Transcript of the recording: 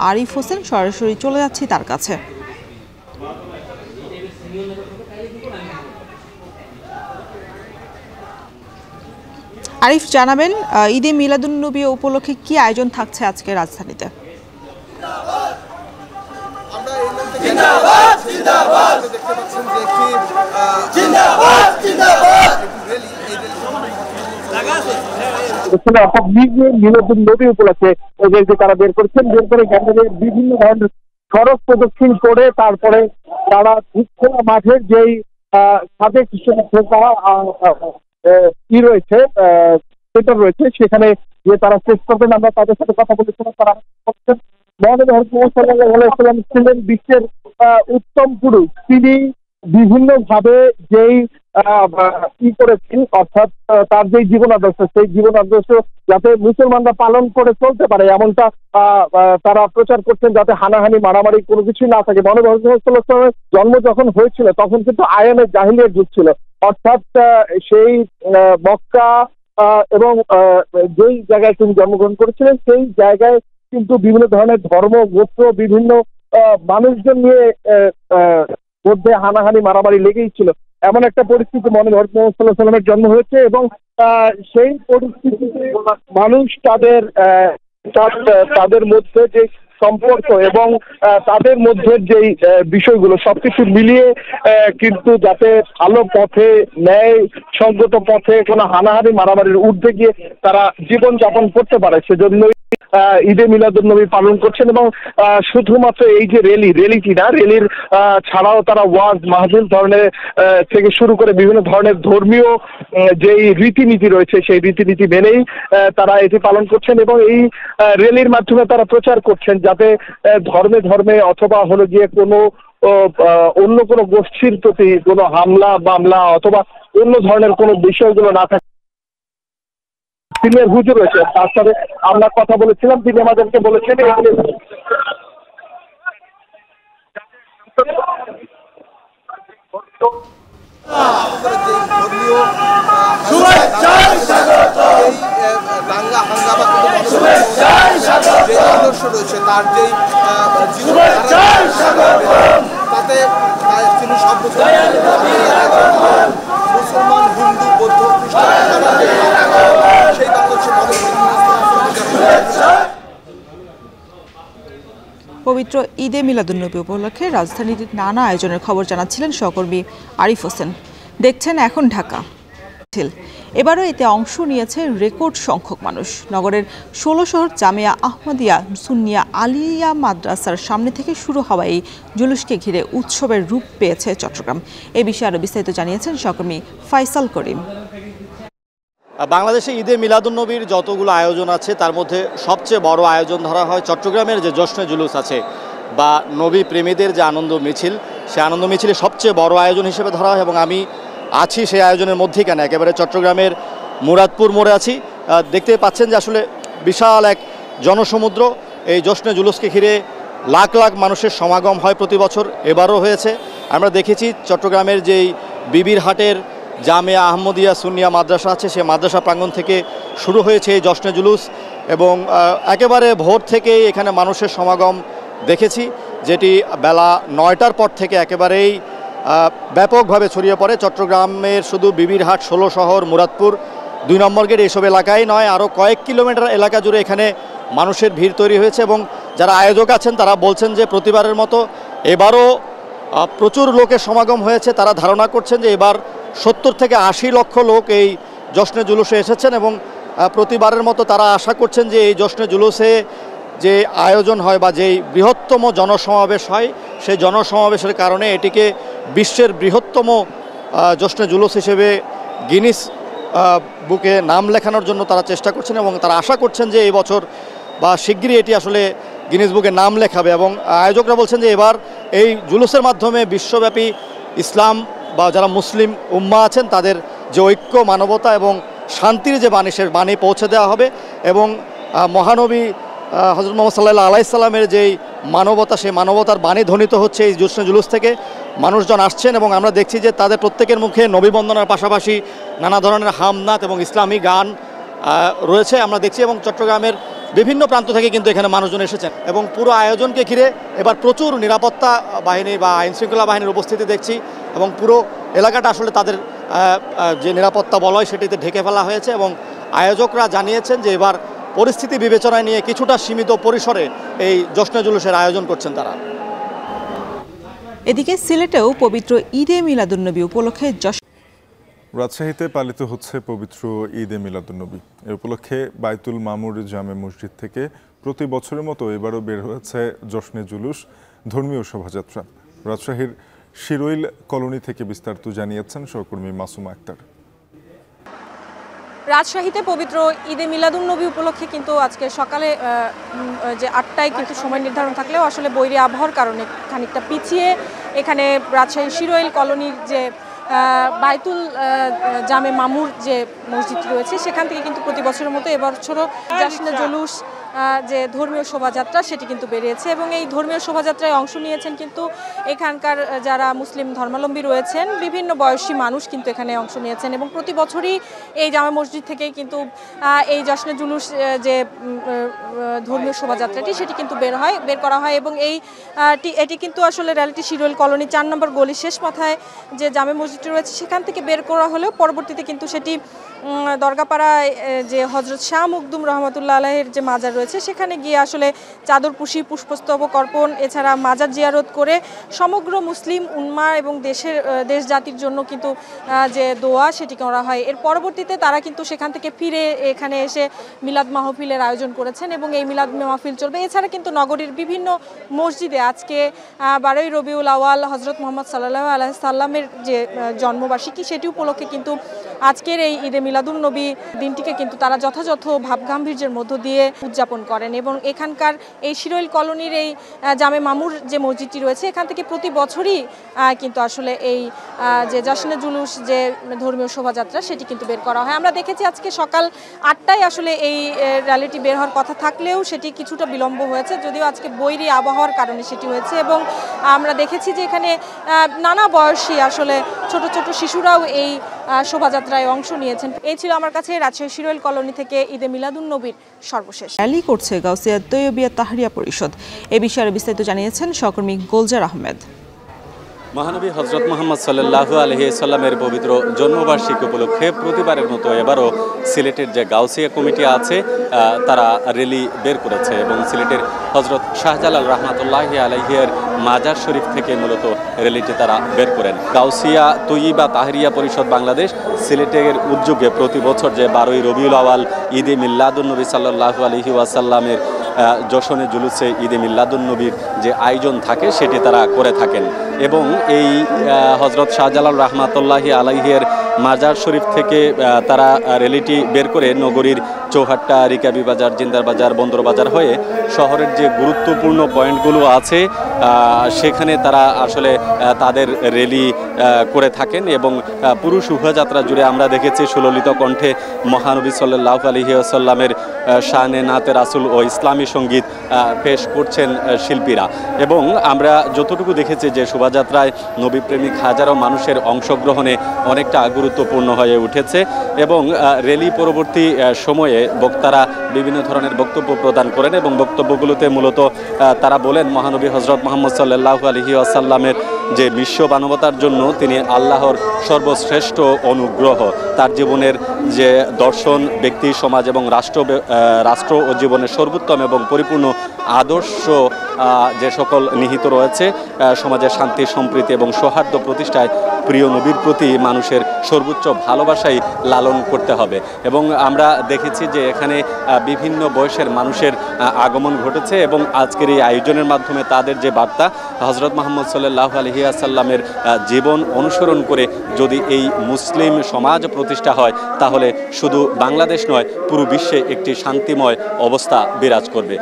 আরিফ হোসেন, সরাসরি চলে যাচ্ছি তার কাছে। আরিফ, জানাবেন ঈদে মিলাদুন্নবী উপলক্ষে কি আয়োজন থাকছে আজকে রাজধানীতে? মিলাদুন্নবী উপলক্ষে তারা বের করেছেন, বের করে বিভিন্ন ধরনের সড়ক প্রদক্ষিণ করে তারপরে তারা মাঠের যেই সাবেক রয়েছে সেটা রয়েছে, সেখানে যে তারা শেষ করবেন। আমরা তাদের সাথে কথা বলেছিলাম, তারা ছিলেন বিশ্বের উত্তম পুরুষ। তিনি বিভিন্ন ভাবে যেই করেছেন, অর্থাৎ তার যে জীবন আদর্শ, সেই জীবন আদর্শ যাতে মুসলমানরা পালন করে চলতে পারে এমনটা তারা প্রচার করছেন, যাতে হানাহানি মারামারি কোনো কিছুই না থাকে। মহানবী জন্ম যখন হয়েছিল তখন কিন্তু আয়ামে জাহিলিয়ার যুগ ছিল, অর্থাৎ সেই মক্কা এবং যেই জায়গায় তিনি জন্মগ্রহণ করেছিলেন সেই জায়গায় কিন্তু বিভিন্ন ধরনের ধর্ম, গোত্র, বিভিন্ন মানুষজন নিয়ে মধ্যে হানাহানি মারামারি লেগেই ছিল। এমন একটা পরিস্থিতি মহানবী মুহাম্মদ সাল্লাল্লাহু আলাইহি ওয়াসাল্লামের জন্ম হয়েছে এবং সেই পরিস্থিতিতে মানুষ তাদের মধ্যে যে সম্পর্ক এবং তাদের মধ্যে যেই বিষয়গুলো সবকিছু মিলিয়ে কিন্তু যাতে ভালো পথে, ন্যায় সঙ্গত পথে কোনো হানাহানি মারামারির ঊর্ধ্বে গিয়ে তারা জীবন যাপন করতে পারে, সেজন্যই ঈদে মিলাদুন্নবী পালন করছেন। এবং শুধুমাত্র এই যে র্যালিটি না, র্যালির ছাড়াও তারা ওয়াজ মাহফিল ধরনের থেকে শুরু করে বিভিন্ন ধরনের ধর্মীয় যেই রীতিনীতি রয়েছে সেই রীতিনীতি মেনেই তারা এটি পালন করছেন এবং এই র্যালির মাধ্যমে তারা প্রচার করছেন যাতে ধর্মে ধর্মে অথবা হলো গিয়ে কোনো অন্য কোনো গোষ্ঠীর প্রতি কোনো হামলা মামলা অথবা অন্য ধরনের কোনো বিষয়গুলো না থাকে। সিনিয়র হুজুর রয়েছে, তার সাথে আমরা কথা বলেছিলাম, তিনি আমাদেরকে বলেছেন রয়েছে তার যেই তাতে তিনি সব মুসলমান, হিন্দু, বৌদ্ধ, খ্রিস্টান সেই পবিত্র ঈদে মিলাদুন্নবী উপলক্ষে রাজধানীর নানা আয়োজনের খবর জানাচ্ছিলেন সহকর্মী আরিফ হোসেন। দেখছেন এখন ঢাকা। এবারও এতে অংশ নিয়েছে রেকর্ড সংখ্যক মানুষ। নগরের ১৬ শহর জামিয়া আহমদিয়া সুন্নিয়া আলিয়া মাদ্রাসার সামনে থেকে শুরু হওয়া এই জুলুসকে ঘিরে উৎসবের রূপ পেয়েছে চট্টগ্রাম। এ বিষয়ে আরও বিস্তারিত জানিয়েছেন সহকর্মী ফাইসাল করিম। বাংলাদেশে ঈদে মিলাদুন্নবীর যতগুলো আয়োজন আছে তার মধ্যে সবচেয়ে বড় আয়োজন ধরা হয় চট্টগ্রামের যে জশ্নে জুলুস আছে বা নবী প্রেমীদের যে আনন্দ মিছিল, সেই আনন্দ মিছিলে সবচেয়ে বড় আয়োজন হিসেবে ধরা হয় এবং আমি আছি সেই আয়োজনের মধ্যেই। কেন একেবারে চট্টগ্রামের মুরাদপুর মোড়ে আছি। দেখতে পাচ্ছেন যে আসলে বিশাল এক জনসমুদ্র। এই জশ্নে জুলুসকে ঘিরে লাখ লাখ মানুষের সমাগম হয় প্রতি বছর, এবারও হয়েছে। আমরা দেখেছি চট্টগ্রামের যেই বিবির হাটের জামিয়া আহমদিয়া সুন্নিয়া মাদ্রাসা আছে, সেই মাদ্রাসা প্রাঙ্গণ থেকে শুরু হয়েছে এই জশ্নে জুলুস এবং একেবারে ভোর থেকেই এখানে মানুষের সমাগম দেখেছি, যেটি বেলা ৯টার পর থেকে একেবারেই ব্যাপকভাবে ছড়িয়ে পড়ে। চট্টগ্রামের শুধু বিবিরহাট, ১৬ শহর, মুরাদপুর, ২ নম্বর গেট এইসব এলাকায় নয়, আরও কয়েক কিলোমিটার এলাকা জুড়ে এখানে মানুষের ভিড় তৈরি হয়েছে এবং যারা আয়োজক আছেন তারা বলছেন যে প্রতিবারের মতো এবারও প্রচুর লোকের সমাগম হয়েছে। তারা ধারণা করছেন যে এবার ৭০ থেকে ৮০ লক্ষ লোক এই জশ্নে জুলুসে এসেছেন এবং প্রতিবারের মতো তারা আশা করছেন যে এই জশ্নে জুলুসে যে আয়োজন হয় বা যেই বৃহত্তম জনসমাবেশ হয়, সেই জনসমাবেশের কারণে এটিকে বিশ্বের বৃহত্তম জশ্নে জুলুস হিসেবে গিনিস বুকে নাম লেখানোর জন্য তারা চেষ্টা করছেন এবং তারা আশা করছেন যে এই বছর বা শিগগিরই এটি আসলে গিনিস বুকে নাম লেখাবে। এবং আয়োজকরা বলছেন যে এবার এই জুলুসের মাধ্যমে বিশ্বব্যাপী ইসলাম বা যারা মুসলিম উম্মা আছেন তাদের যে ঐক্য, মানবতা এবং শান্তির যে বাণী, সে বাণী পৌঁছে দেওয়া হবে এবং মহানবী হযরত মুহাম্মদ সাল্লাল্লাহু আলাইহি সাল্লামের যেই মানবতা, সেই মানবতার বাণী ধ্বনিত হচ্ছে এই জশ্নে জুলুস থেকে। মানুষজন আসছেন এবং আমরা দেখছি যে তাদের প্রত্যেকের মুখে নবী বন্দনার পাশাপাশি নানা ধরনের হামনাত এবং ইসলামী গান রয়েছে আমরা দেখছি। এবং চট্টগ্রামের বিভিন্ন প্রান্ত থেকে কিন্তু এখানে মানুষজন এসেছেন এবং পুরো আয়োজনকে ঘিরে এবার প্রচুর নিরাপত্তা বাহিনী বা আইনশৃঙ্খলা বাহিনীর উপস্থিতি দেখছি এবং পুরো এলাকাটা আসলে তাদের যে নিরাপত্তা বলয় সেটিতে ঢেকে ফেলা হয়েছে এবং আয়োজকরা জানিয়েছেন যে এবার পরিস্থিতি বিবেচনায় নিয়ে কিছুটা সীমিত পরিসরে এই জশ্নে জুলুসের আয়োজন করছেন তারা। এদিকে সিলেটেও পবিত্র ঈদে মিলাদুন্নবী উপলক্ষে রাজশাহীতে পালিত হচ্ছে পবিত্র ঈদে মিলাদুন্নবী। এ উপলক্ষে বাইতুল মামুর জামে মসজিদ থেকে প্রতি বছরের মতো এবারও বের হয়েছে জশ্নে জুলুস, ধর্মীয় শোভাযাত্রা। রাজশাহীর শিরোইল কলোনি থেকে বিস্তারিত জানিয়েছেন সহকর্মী মাসুমা আক্তার। রাজশাহীতে পবিত্র ঈদে মিলাদুন্নবী উপলক্ষে কিন্তু আজকে সকালে যে 8টায় কিন্তু সময় নির্ধারণ থাকলেও আসলে বৈরী আবহাওয়ার কারণে খানিকটা পিছিয়ে এখানে রাজশাহীর শিরোইল কলোনির যে বাইতুল জামে মামুর যে মসজিদটি রয়েছে সেখান থেকে কিন্তু প্রতি বছরের মতো এবছরও জশ্নে জুলুস যে ধর্মীয় শোভাযাত্রা সেটি কিন্তু বেরিয়েছে এবং এই ধর্মীয় শোভাযাত্রায় অংশ নিয়েছেন কিন্তু এখানকার যারা মুসলিম ধর্মাবলম্বী রয়েছেন বিভিন্ন বয়সী মানুষ কিন্তু এখানে অংশ নিয়েছেন এবং প্রতি বছরই এই জামে মসজিদ থেকেই কিন্তু এই জশ্নে জুলুস যে ধর্মীয় শোভাযাত্রাটি সেটি কিন্তু বের করা হয় এবং এটি কিন্তু আসলে রিয়ালিটি শিরোইল কলোনি 4 নম্বর গলি শেষ মাথায় যে জামে মসজিদটি রয়েছে সেখান থেকে বের করা হলেও পরবর্তীতে কিন্তু সেটি দরগাপাড়ায় যে হজরত শাহ মুকদুম রহমতুল্লাহ আলাইহির যে মাজার রয়েছে সেখানে গিয়ে আসলে চাদর পুশি পুষ্পস্তবক অর্পণ এছাড়া মাজার জিয়ারত করে সমগ্র মুসলিম উম্মাহ এবং দেশ জাতির জন্য কিন্তু যে দোয়া সেটি করা হয়। এর পরবর্তীতে তারা কিন্তু সেখান থেকে ফিরে এখানে এসে মিলাদ মাহফিলের আয়োজন করেছেন এবং এই মিলাদ মাহফিল চলবে। এছাড়া কিন্তু নগরীর বিভিন্ন মসজিদে আজকে 12ই রবিউল আওয়াল হজরত মোহাম্মদ সাল্লাল্লাহু আলাইহি সাল্লামের যে জন্মবার্ষিকী সেটি উপলক্ষে কিন্তু আজকের এই ঈদে মিলাদুন্নবী দিনটিকে কিন্তু তারা যথাযথ ভাবগাম্ভীর্যের মধ্য দিয়ে উদযাপন করেন এবং এখানকার এই শিরোইল কলোনির এই জামে মামুর যে মসজিদটি রয়েছে এখান থেকে প্রতি বছরই কিন্তু আসলে এই যে জশ্নে জুলুস যে ধর্মীয় শোভাযাত্রা সেটি কিন্তু বের করা হয়। আমরা দেখেছি আজকে সকাল 8টায় আসলে এই র্যালিটি বের হওয়ার কথা থাকলেও সেটি কিছুটা বিলম্ব হয়েছে, যদিও আজকে বৈরী আবহাওয়ার কারণে সেটি হয়েছে এবং আমরা দেখেছি যে এখানে নানা বয়সী আসলে ছোট ছোট শিশুরাও এই শোভাযাত্রায় অংশ নিয়েছেন। এই ছিল আমার কাছে রাজশাহী শিরোইল কলোনি থেকে ঈদে মিলাদুন্নবীর সর্বশেষ র্যালি করছে গাউসিয়া তৈয়বিয়া তাহরিয়া পরিষদ। এ বিষয়ে বিস্তারিত জানিয়েছেন সহকর্মী গোলজার আহমেদ। মহানবী হজরত মোহাম্মদ সাল্লাল্লাহু আলাইহি সাল্লামের পবিত্র জন্মবার্ষিকী উপলক্ষে প্রতিবারের মতো এবারও সিলেটের যে গাউসিয়া কমিটি আছে তারা র্যালি বের করেছে এবং সিলেটের হজরত শাহজালাল রহমাতুল্লাহি আলাইহির মাজার শরীফ থেকে মূলত র্যালিটি তারা বের করেন। গাউসিয়া তৈয়বা তাহরিয়া পরিষদ বাংলাদেশ সিলেটের উদ্যোগে প্রতি বছর যে 12ই রবিউল আওয়াল ঈদে মিলাদুন্নবী সাল্লাল্লাহু আলাইহি ওয়াসাল্লামের জশনে জুলুসে ঈদে মিলাদুন্নবীর যে আয়োজন থাকে সেটি তারা করে থাকেন এবং এই হজরত শাহজালাল রহমাতুল্লাহি আলাইহির মাজার শরীফ থেকে তারা র্যালিটি বের করে নগরীর চৌহাট্টা, রিকাবি বাজার, জিন্দার বাজার, বন্দর বাজার হয়ে শহরের যে গুরুত্বপূর্ণ পয়েন্টগুলো আছে সেখানে তারা আসলে তাদের র্যালি করে থাকেন এবং পুরো শোভাযাত্রা জুড়ে আমরা দেখেছি সুললিত কণ্ঠে মহানবী সাল্লাল্লাহু আলাইহি ওয়াসাল্লামের শানে নাতে রাসূল ও ইসলামী সঙ্গীত পেশ করছেন শিল্পীরা এবং আমরা যতটুকু দেখেছি যে শোভাযাত্রায় নবীপ্রেমিক হাজারো মানুষের অংশগ্রহণে অনেকটা গুরুত্বপূর্ণ হয়ে উঠেছে এবং র্যালি পরবর্তী সময়ে বক্তারা বিভিন্ন ধরনের বক্তব্য প্রদান করেন এবং বক্তব্যগুলোতে মূলত তারা বলেন মহানবী হজরত মোহাম্মদ সাল্লাল্লাহু আলাইহি ওয়াসাল্লামের যে বিশ্ব মানবতার জন্য তিনি আল্লাহর সর্বশ্রেষ্ঠ অনুগ্রহ, তার জীবনের যে দর্শন ব্যক্তি, সমাজ এবং রাষ্ট্র ও জীবনের সর্বোত্তম এবং পরিপূর্ণ আদর্শ যে সকল নিহিত রয়েছে সমাজের শান্তি, সম্প্রীতি এবং সৌহার্দ্য প্রতিষ্ঠায় প্রিয় নবীর প্রতি মানুষের সর্বোচ্চ ভালোবাসাই লালন করতে হবে এবং আমরা দেখেছি যে এখানে বিভিন্ন বয়সের মানুষের আগমন ঘটেছে এবং আজকের এই আয়োজনের মাধ্যমে তাদের যে বার্তা হজরত মোহাম্মদ সাল্লাল্লাহু আলাইহি ওয়াসাল্লামের জীবন অনুসরণ করে যদি এই মুসলিম সমাজ প্রতিষ্ঠা হয় তাহলে শুধু বাংলাদেশ নয় পুরো বিশ্বে একটি শান্তিময় অবস্থা বিরাজ করবে।